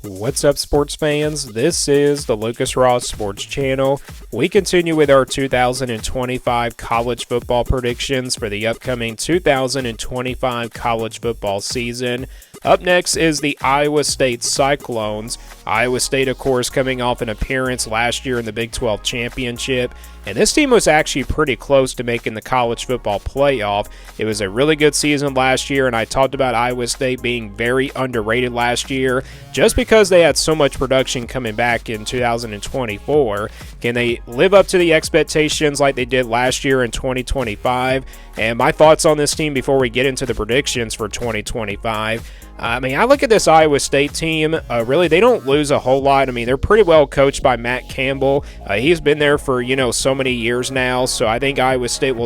What's up, sports fans? This is the Lucas Ross Sports Channel. We continue with our 2025 college football predictions for the upcoming 2025 college football season. Up next is the Iowa State Cyclones. Iowa State, of course, coming off an appearance last year in the Big 12 Championship. And this team was actually pretty close to making the college football playoff. It was a really good season last year, and I talked about Iowa State being very underrated last year just because they had so much production coming back in 2024. Can they live up to the expectations like they did last year in 2025? And my thoughts on this team before we get into the predictions for 2025. I look at this Iowa State team, really, they don't lose a whole lot. They're pretty well coached by Matt Campbell. He's been there for, so many years now, so I think Iowa State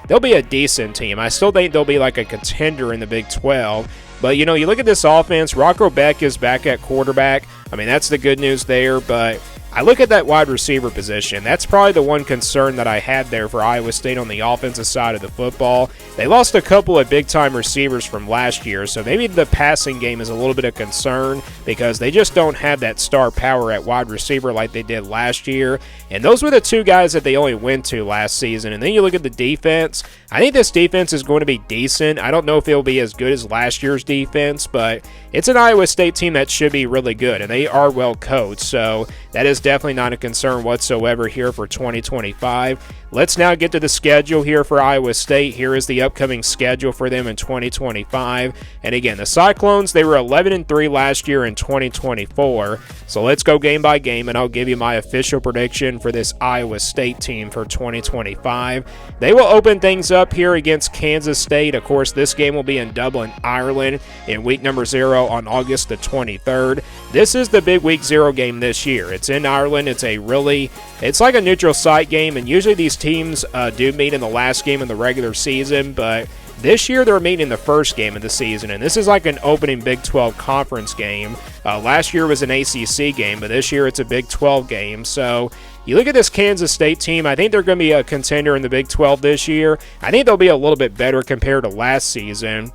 they'll be a decent team. I still think they'll be like a contender in the Big 12. But, you look at this offense, Rocco Beck is back at quarterback. That's the good news there, but I look at that wide receiver position. That's probably the one concern that I had there for Iowa State on the offensive side of the football. They lost a couple of big-time receivers from last year, so maybe the passing game is a little bit of concern because they just don't have that star power at wide receiver like they did last year. And those were the two guys that they only went to last season. And then you look at the defense. I think this defense is going to be decent. I don't know if it'll be as good as last year's defense, but it's an Iowa State team that should be really good, and they are well coached, so that is definitely not a concern whatsoever here for 2025. Let's now get to the schedule here for Iowa State. Here is the upcoming schedule for them in 2025. And again, the Cyclones, they were 11-3 last year in 2024. So let's go game by game, and I'll give you my official prediction for this Iowa State team for 2025. They will open things up here against Kansas State. Of course, this game will be in Dublin, Ireland in week number 0 on August the 23rd. This is the big week 0 game this year. It's in Ireland. It's like a neutral site game, and usually these teams do meet in the last game of the regular season, but this year they're meeting in the first game of the season, and this is like an opening Big 12 conference game. Last year was an ACC game, but this year it's a Big 12 game. So you look at this Kansas State team, I think they're going to be a contender in the Big 12 this year. I think they'll be a little bit better compared to last season.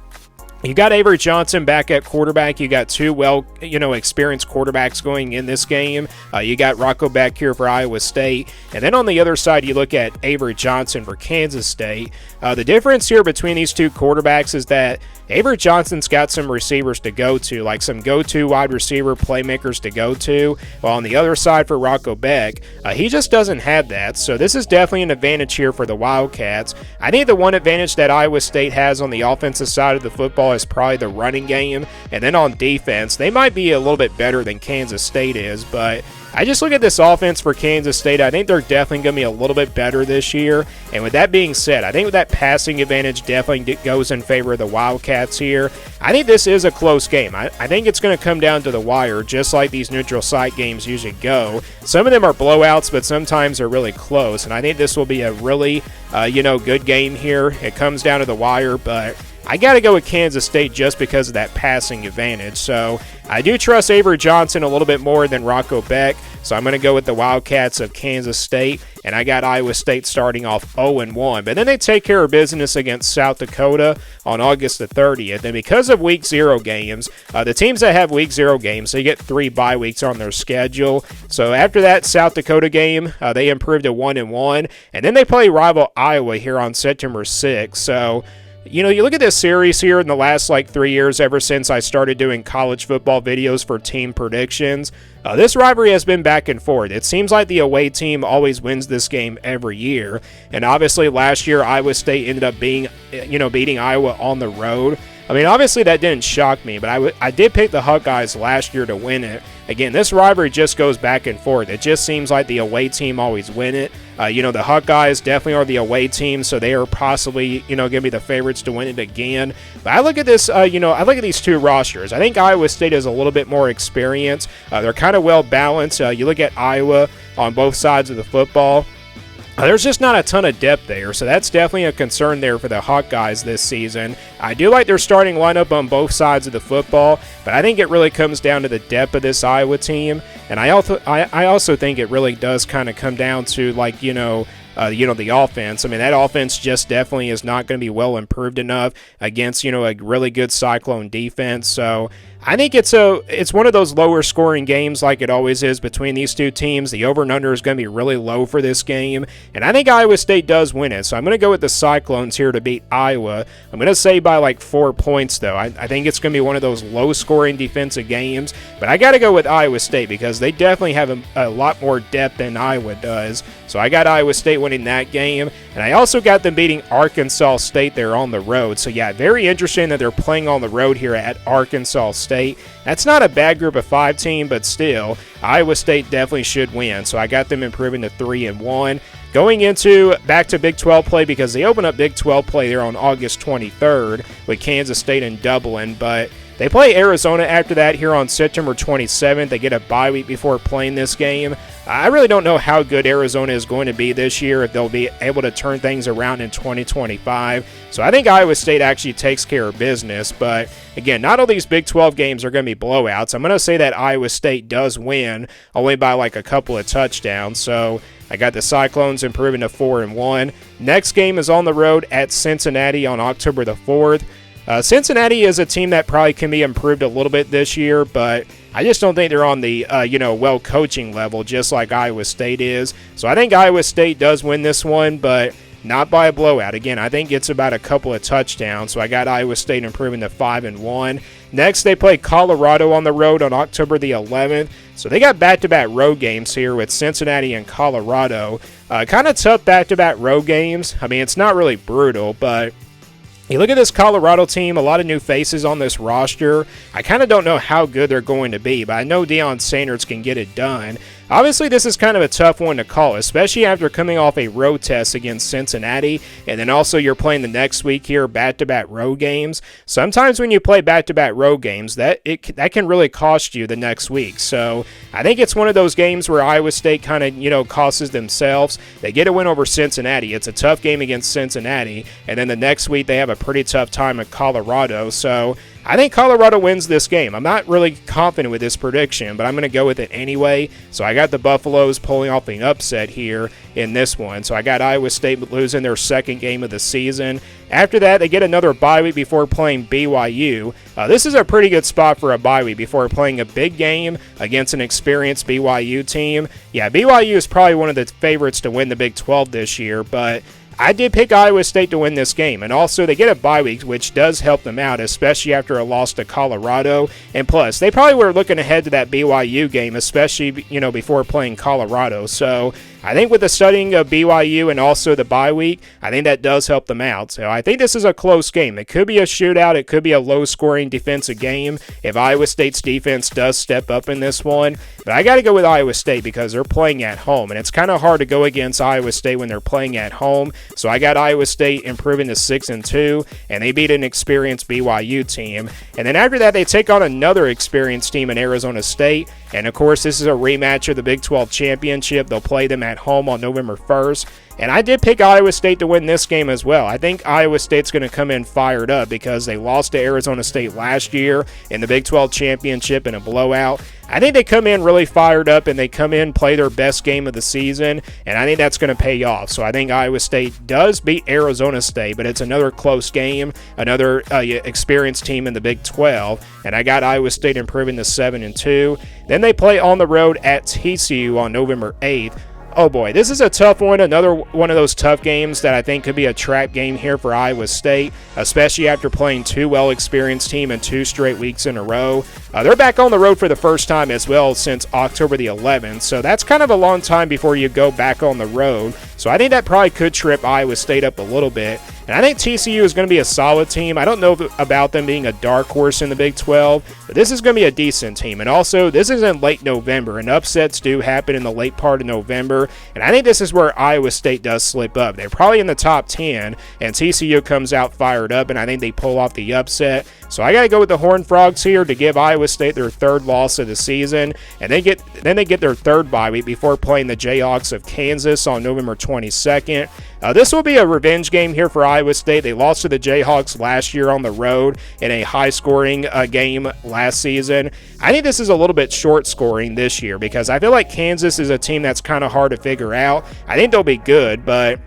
You got Avery Johnson back at quarterback. You got two experienced quarterbacks going in this game. You got Rocco back here for Iowa State. And then on the other side, you look at Avery Johnson for Kansas State. The difference here between these two quarterbacks is that Avery Johnson's got some receivers to go to, like some go-to wide receiver playmakers to go to. While on the other side for Rocco Beck, he just doesn't have that. So this is definitely an advantage here for the Wildcats. I think the one advantage that Iowa State has on the offensive side of the football is probably the running game. And then on defense, they might be a little bit better than Kansas State is, but I just look at this offense for Kansas State. I think they're definitely going to be a little bit better this year. And with that being said, I think that passing advantage definitely goes in favor of the Wildcats here. I think this is a close game. I think it's going to come down to the wire, just like these neutral site games usually go. Some of them are blowouts, but sometimes they're really close. And I think this will be a really, good game here. It comes down to the wire, but I got to go with Kansas State just because of that passing advantage. So I do trust Avery Johnson a little bit more than Rocco Beck. So I'm going to go with the Wildcats of Kansas State. And I got Iowa State starting off 0-1. But then they take care of business against South Dakota on August the 30th. And because of week 0 games, the teams that have week 0 games, they get 3 bye weeks on their schedule. So after that South Dakota game, they improved to 1-1. And then they play rival Iowa here on September 6th. So you look at this series here in the last 3 years, ever since I started doing college football videos for team predictions. This rivalry has been back and forth. It seems like the away team always wins this game every year. And obviously last year, Iowa State ended up beating Iowa on the road. Obviously that didn't shock me, but I did pick the Hawkeyes last year to win it. Again, this rivalry just goes back and forth. It just seems like the away team always win it. The Hawkeyes definitely are the away team, so they are possibly, going to be the favorites to win it again. But I look at this, I look at these two rosters. I think Iowa State has a little bit more experience. They're kind of well balanced. You look at Iowa on both sides of the football. There's just not a ton of depth there, so that's definitely a concern there for the Hawkeyes this season. I do like their starting lineup on both sides of the football, but I think it really comes down to the depth of this Iowa team, and I also think it really does kind of come down to the offense. That offense just definitely is not going to be well improved enough against, a really good Cyclone defense. So I think it's one of those lower scoring games like it always is between these two teams. The over and under is going to be really low for this game, and I think Iowa State does win it. So I'm going to go with the Cyclones here to beat Iowa. I'm going to say by like 4 points, though. I think it's going to be one of those low scoring defensive games, but I got to go with Iowa State because they definitely have a lot more depth than Iowa does. So I got Iowa State winning that game, and I also got them beating Arkansas State there on the road. So yeah, very interesting that they're playing on the road here at Arkansas State. That's not a bad group of 5 team, but still, Iowa State definitely should win. So I got them improving to 3-1. Going into back to Big 12 play because they open up Big 12 play there on August 23rd with Kansas State and Dublin, but they play Arizona after that here on September 27th. They get a bye week before playing this game. I really don't know how good Arizona is going to be this year, if they'll be able to turn things around in 2025. So I think Iowa State actually takes care of business. But again, not all these Big 12 games are going to be blowouts. I'm going to say that Iowa State does win, only by like a couple of touchdowns. So I got the Cyclones improving to 4-1. Next game is on the road at Cincinnati on October the 4th. Cincinnati is a team that probably can be improved a little bit this year, but I just don't think they're on the well coaching level, just like Iowa State is. So I think Iowa State does win this one, but not by a blowout. Again, I think it's about a couple of touchdowns. So I got Iowa State improving to 5-1. Next, they play Colorado on the road on October the 11th. So they got back-to-back road games here with Cincinnati and Colorado. Kind of tough back-to-back road games. I mean, it's not really brutal, but you look at this Colorado team, a lot of new faces on this roster. I kind of don't know how good they're going to be, but I know Deion Sanders can get it done. Obviously, this is kind of a tough one to call, especially after coming off a road test against Cincinnati, and then also you're playing the next week here, back-to-back road games. Sometimes when you play back-to-back road games, that can really cost you the next week. So I think it's one of those games where Iowa State kind of, costs themselves. They get a win over Cincinnati. It's a tough game against Cincinnati, and then the next week they have a pretty tough time at Colorado. So I think Colorado wins this game. I'm not really confident with this prediction, but I'm going to go with it anyway. So I got the Buffaloes pulling off an upset here in this one. So I got Iowa State losing their second game of the season. After that, they get another bye week before playing BYU. This is a pretty good spot for a bye week before playing a big game against an experienced BYU team. Yeah, BYU is probably one of the favorites to win the Big 12 this year, but I did pick Iowa State to win this game, and also they get a bye week, which does help them out, especially after a loss to Colorado. And plus, they probably were looking ahead to that BYU game, especially, before playing Colorado. So I think with the studying of BYU and also the bye week, I think that does help them out. So I think this is a close game. It could be a shootout. It could be a low-scoring defensive game if Iowa State's defense does step up in this one. But I got to go with Iowa State because they're playing at home, and it's kind of hard to go against Iowa State when they're playing at home. So I got Iowa State improving to 6-2, and they beat an experienced BYU team. And then after that, they take on another experienced team in Arizona State. And of course, this is a rematch of the Big 12 championship. They'll play them at home on November 1st. And I did pick Iowa State to win this game as well. I think Iowa State's going to come in fired up because they lost to Arizona State last year in the Big 12 championship in a blowout. I think they come in really fired up and they come in, play their best game of the season, and I think that's going to pay off. So I think Iowa State does beat Arizona State, but it's another close game, another experienced team in the Big 12, and I got Iowa State improving to 7-2. Then they play on the road at TCU on November 8th. Oh boy, this is a tough one. Another one of those tough games that I think could be a trap game here for Iowa State, especially after playing two well-experienced teams in 2 straight weeks in a row. They're back on the road for the first time as well since October the 11th, so that's kind of a long time before you go back on the road. So I think that probably could trip Iowa State up a little bit. And I think TCU is going to be a solid team. I don't know about them being a dark horse in the Big 12, but this is going to be a decent team. And also, this is in late November, and upsets do happen in the late part of November. And I think this is where Iowa State does slip up. They're probably in the top 10, and TCU comes out fired up, and I think they pull off the upset. So I got to go with the Horned Frogs here to give Iowa State their 3rd loss of the season. And they get their 3rd bye week before playing the Jayhawks of Kansas on November 22nd. This will be a revenge game here for Iowa State. They lost to the Jayhawks last year on the road in a high-scoring game last season. I think this is a little bit short-scoring this year because I feel like Kansas is a team that's kind of hard to figure out. I think they'll be good, but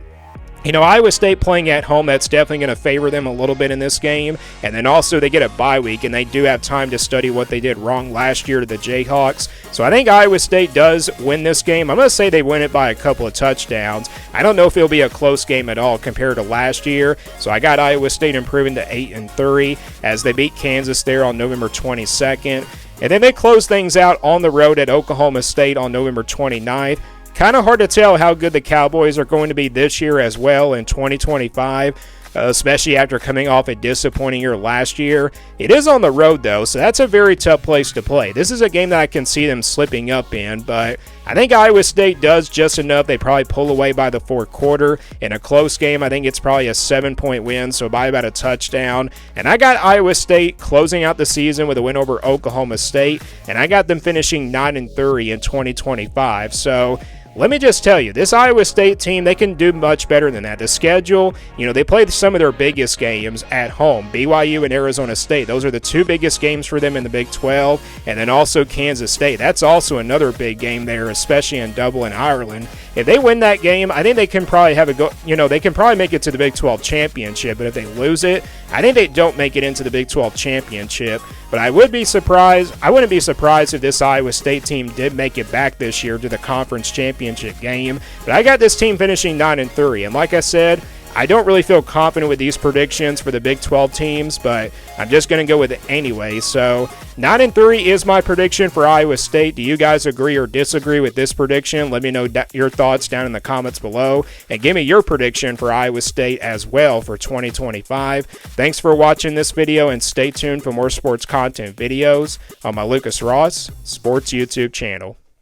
Iowa State playing at home, that's definitely going to favor them a little bit in this game. And then also they get a bye week, and they do have time to study what they did wrong last year to the Jayhawks. So I think Iowa State does win this game. I'm going to say they win it by a couple of touchdowns. I don't know if it'll be a close game at all compared to last year. So I got Iowa State improving to 8-3 as they beat Kansas there on November 22nd. And then they close things out on the road at Oklahoma State on November 29th. Kind of hard to tell how good the Cowboys are going to be this year as well in 2025, especially after coming off a disappointing year last year. It is on the road, though, so that's a very tough place to play. This is a game that I can see them slipping up in, but I think Iowa State does just enough. They probably pull away by the fourth quarter. In a close game, I think it's probably a 7-point win, so by about a touchdown. And I got Iowa State closing out the season with a win over Oklahoma State, and I got them finishing 9-3 in 2025. So let me just tell you, this Iowa State team, they can do much better than that. The schedule, they play some of their biggest games at home. BYU and Arizona State, those are the two biggest games for them in the Big 12. And then also Kansas State. That's also another big game there, especially in Dublin, Ireland. If they win that game, I think they can probably have they can probably make it to the Big 12 championship. But if they lose it, I think they don't make it into the Big 12 championship. But I wouldn't be surprised if this Iowa State team did make it back this year to the conference championship game. But I got this team finishing 9-3. And like I said, I don't really feel confident with these predictions for the Big 12 teams, but I'm just going to go with it anyway. So 9-3 is my prediction for Iowa State. Do you guys agree or disagree with this prediction? Let me know your thoughts down in the comments below, and give me your prediction for Iowa State as well for 2025. Thanks for watching this video, and stay tuned for more sports content videos on my Lucas Ross Sports YouTube channel.